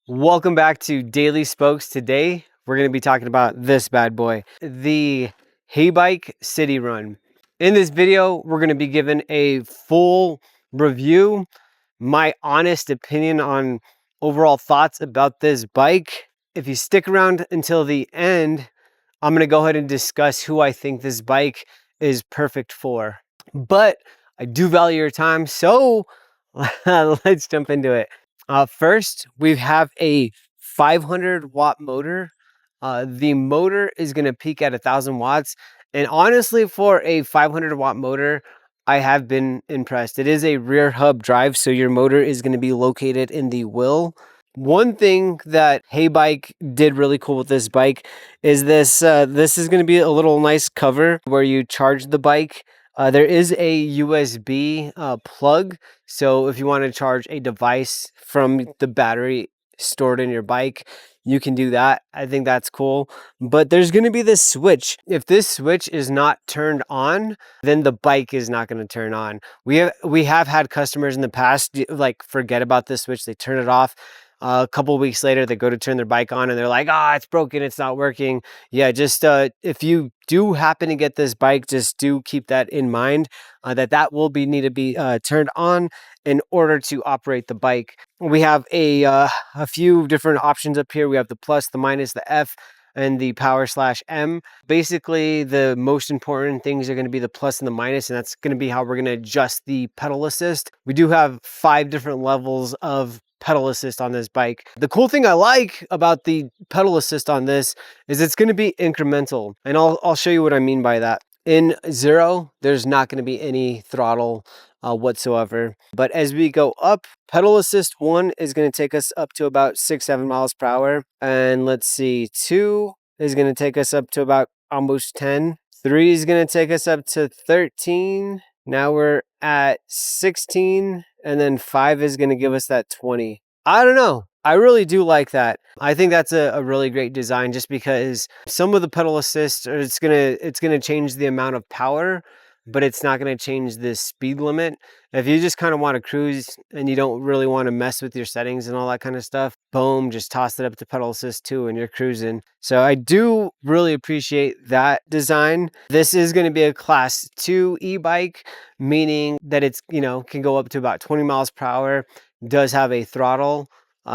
Welcome back to Daily Spokes. Today, we're going to be talking about this bad boy, the ebike Cityrun. In this video, we're going to be given a full review, my honest opinion on overall thoughts about this bike. If you stick around until the end, I'm going to go ahead and discuss who I think this bike is perfect for. But I do value your time, so let's jump into it. First, we have a 500 watt motor. The motor is going to peak at 1,000 watts. And honestly, for a 500 watt motor, I have been impressed. It is a rear hub drive, so your motor is going to be located in the wheel. One thing that ebike did really cool with this bike is this is going to be a little nice cover where you charge the bike. There is a USB plug, so if you want to charge a device from the battery stored in your bike, you can do that. I think that's cool. But there's going to be this switch. If this switch is not turned on, then the bike is not going to turn on. We have had customers in the past like forget about this switch. They turn it off. A couple weeks later, they go to turn their bike on and they're like, it's broken, it's not working. Yeah, just if you do happen to get this bike, just do keep that in mind, that will need to be turned on in order to operate the bike. We have a few different options up here. We have the plus, the minus, the F, and the power/M. Basically, the most important things are going to be the plus and the minus, and that's going to be how we're going to adjust the pedal assist. We do have 5 different levels of pedal assist on this bike. The cool thing I like about the pedal assist on this is it's going to be incremental, and I'll show you what I mean by that. In 0, there's not going to be any throttle whatsoever. But as we go up, pedal assist 1 is going to take us up to about 6-7 miles per hour. And let's see, 2 is going to take us up to about almost 10. 3 is going to take us up to 13. Now we're at 16. And then 5 is going to give us that 20. I don't know. I really do like that. I think that's a really great design, just because some of the pedal assist, it's gonna change the amount of power, but it's not gonna change the speed limit. If you just kind of want to cruise and you don't really want to mess with your settings and all that kind of stuff, boom, just toss it up to pedal assist 2 and you're cruising. So I do really appreciate that design. This is going to be a class 2 e-bike, meaning that it's, can go up to about 20 miles per hour, does have a throttle,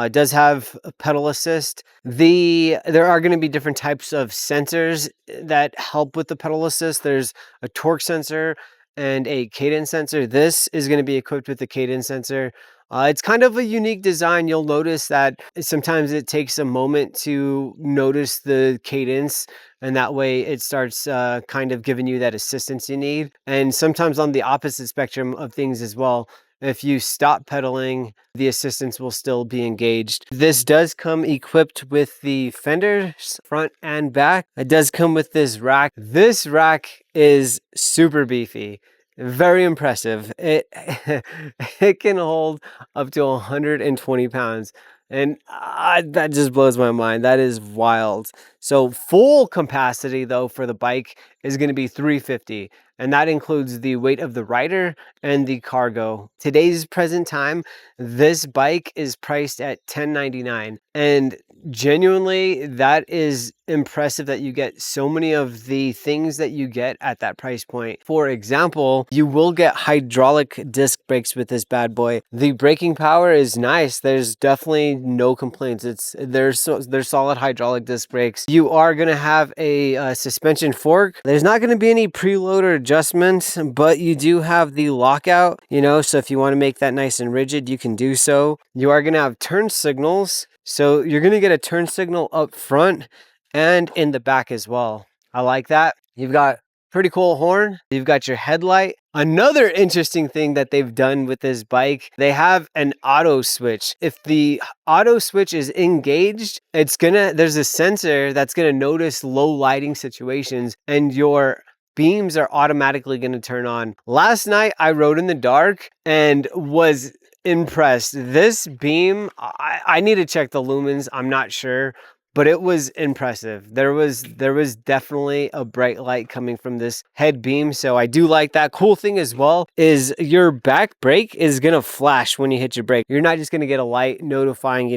does have a pedal assist. There are going to be different types of sensors that help with the pedal assist. There's a torque sensor and a cadence sensor. This is going to be equipped with the cadence sensor. It's kind of a unique design. You'll notice that sometimes it takes a moment to notice the cadence, and that way it starts kind of giving you that assistance you need. And sometimes on the opposite spectrum of things as well, if you stop pedaling, the assistance will still be engaged. This does come equipped with the fenders, front and back. It does come with this rack. This rack is super beefy. Very impressive. It it can hold up to 120 pounds. And that just blows my mind. That is wild. So full capacity though for the bike is going to be 350. And that includes the weight of the rider and the cargo. Today's present time, this bike is priced at $10.99. And genuinely, that is impressive that you get so many of the things that you get at that price point. For example, you will get hydraulic disc brakes with this bad boy. The braking power is nice. There's definitely no complaints. They're solid hydraulic disc brakes. You are going to have a suspension fork. There's not going to be any preload or adjustments, but you do have the lockout, so if you want to make that nice and rigid, you can do so. You are going to have turn signals. So you're going to get a turn signal up front and in the back as well. I like that. You've got pretty cool horn. You've got your headlight. Another interesting thing that they've done with this bike, they have an auto switch. If the auto switch is engaged, there's a sensor that's going to notice low lighting situations, and your beams are automatically going to turn on. Last night I rode in the dark and was impressed. This beam, I need to check the lumens. I'm not sure, but it was impressive. There was definitely a bright light coming from this head beam, so I do like that. Cool thing as well is your back brake is gonna flash when you hit your brake. You're not just gonna get a light notifying,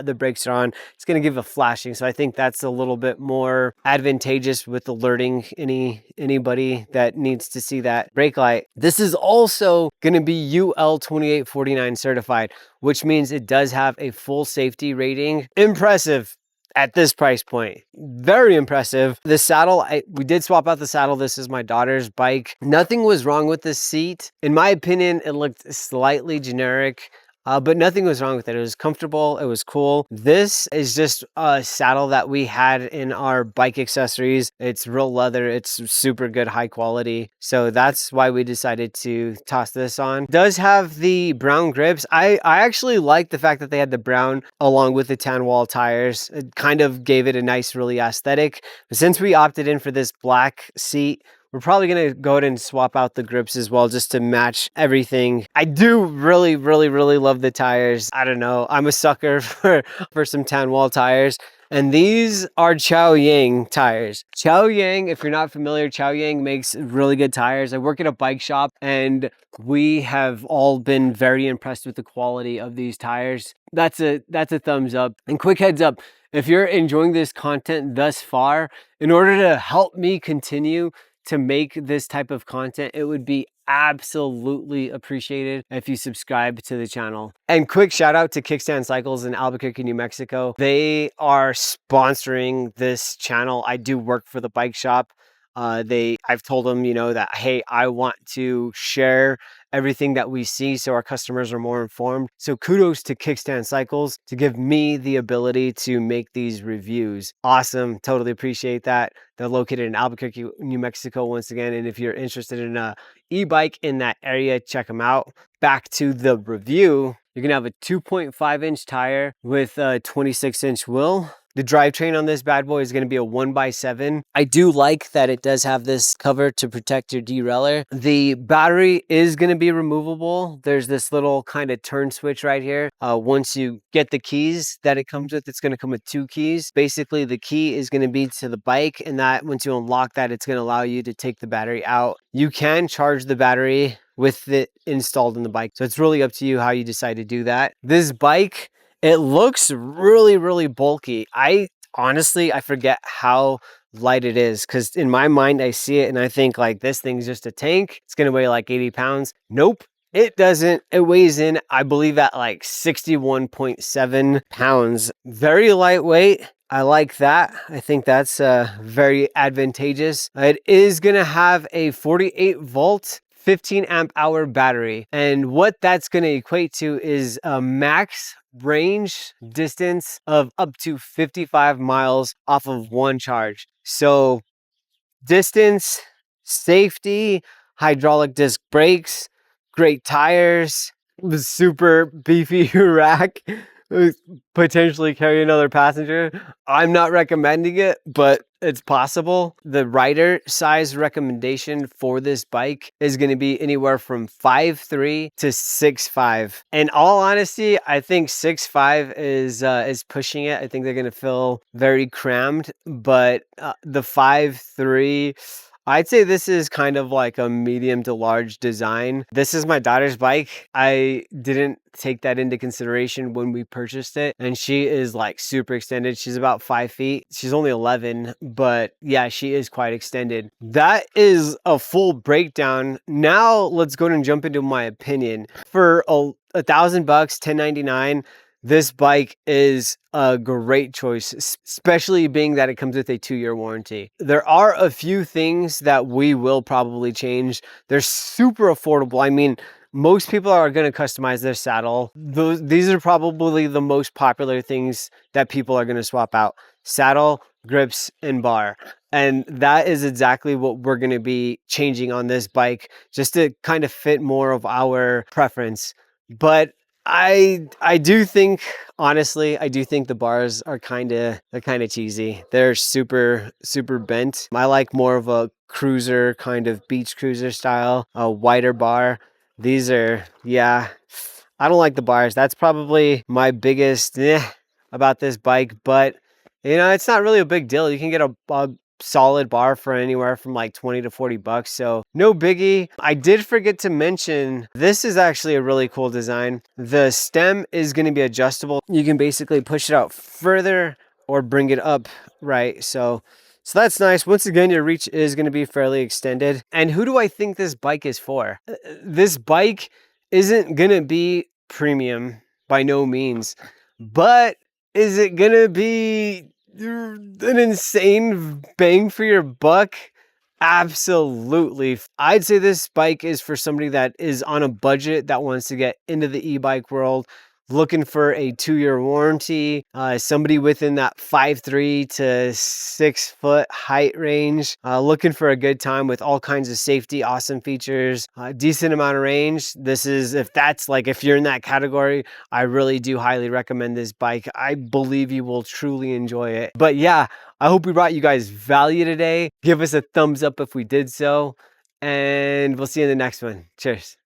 the brakes are on, it's going to give a flashing. So I think that's a little bit more advantageous with alerting anybody that needs to see that brake light. This is also going to be UL 2849 certified, which means it does have a full safety rating. Impressive at this price point. Very impressive. The saddle, we did swap out the saddle. This is my daughter's bike. Nothing was wrong with the seat. In my opinion, it looked slightly generic. But nothing was wrong with it. It was comfortable. It was cool. This is just a saddle that we had in our bike accessories. It's real leather. It's super good, high quality. So that's why we decided to toss this on. It does have the brown grips. I actually like the fact that they had the brown along with the tan wall tires. It kind of gave it a nice, really aesthetic. But since we opted in for this black seat, we're probably going to go ahead and swap out the grips as well, just to match everything. I do really love the tires. I don't know. I'm a sucker for some tan wall tires. And these are Chaoyang tires. Chaoyang, if you're not familiar, Chaoyang makes really good tires. I work at a bike shop and we have all been very impressed with the quality of these tires. That's a thumbs up. And quick heads up, if you're enjoying this content thus far, in order to help me continue to make this type of content, it would be absolutely appreciated if you subscribe to the channel. And quick shout out to Kickstand Cycles in Albuquerque, New Mexico. They are sponsoring this channel. I do work for the bike shop. I've told them, that, hey, I want to share everything that we see so our customers are more informed. So kudos to Kickstand Cycles to give me the ability to make these reviews. Awesome. Totally appreciate that. They're located in Albuquerque, New Mexico once again. And if you're interested in a e-bike in that area, check them out. Back to the review. You're going to have a 2.5-inch tire with a 26-inch wheel. The drivetrain on this bad boy is going to be a 1x7. I do like that it does have this cover to protect your derailleur. The battery is going to be removable. There's this little kind of turn switch right here. Once you get the keys that it comes with, it's going to come with 2 keys. Basically, the key is going to be to the bike, and that once you unlock that, it's going to allow you to take the battery out. You can charge the battery with it installed in the bike. So it's really up to you how you decide to do that. This bike, it looks really bulky. I forget how light it is, because in my mind, I see it and I think like this thing's just a tank. It's going to weigh like 80 pounds. Nope, it doesn't. It weighs in, I believe, at like 61.7 pounds. Very lightweight. I like that. I think that's very advantageous. It is going to have a 48 volt 15 amp hour battery. And what that's going to equate to is a max range distance of up to 55 miles off of one charge. So distance, safety, hydraulic disc brakes, great tires, super beefy rack, potentially carry another passenger. I'm not recommending it, but it's possible. The rider size recommendation for this bike is going to be anywhere from 5'3" to 6'5". In all honesty, I think 6'5" is pushing it. I think they're going to feel very crammed, but the 5'3", I'd say this is kind of like a medium to large design. This is my daughter's bike. I didn't take that into consideration when we purchased it, and she is like super extended. She's about 5 feet. She's only 11, but yeah, she is quite extended. That is a full breakdown. Now let's go and jump into my opinion. For $1,000, $1,099, this bike is a great choice, especially being that it comes with a 2-year warranty. There are a few things that we will probably change. They're super affordable. I mean, most people are going to customize their saddle. These are probably the most popular things that people are going to swap out: saddle, grips, and bar. And that is exactly what we're going to be changing on this bike, just to kind of fit more of our preference. But I do think, honestly, I do think the bars are kind of cheesy. They're super bent. I like more of a cruiser, kind of beach cruiser style, a wider bar. These are, yeah, I don't like the bars. That's probably my biggest about this bike, but it's not really a big deal. You can get a solid bar for anywhere from like 20 to 40 bucks. So no biggie. I did forget to mention, this is actually a really cool design. The stem is going to be adjustable. You can basically push it out further or bring it up, right? So that's nice. Once again, your reach is going to be fairly extended. And who do I think this bike is for? This bike isn't going to be premium by no means, but is it going to be an insane bang for your buck? Absolutely. I'd say this bike is for somebody that is on a budget that wants to get into the e-bike world, looking for a 2-year warranty, somebody within that 5'3" to 6 foot height range, looking for a good time with all kinds of safety, awesome features, decent amount of range. This is, if you're in that category, I really do highly recommend this bike. I believe you will truly enjoy it. But yeah, I hope we brought you guys value today. Give us a thumbs up if we did so, and we'll see you in the next one. Cheers.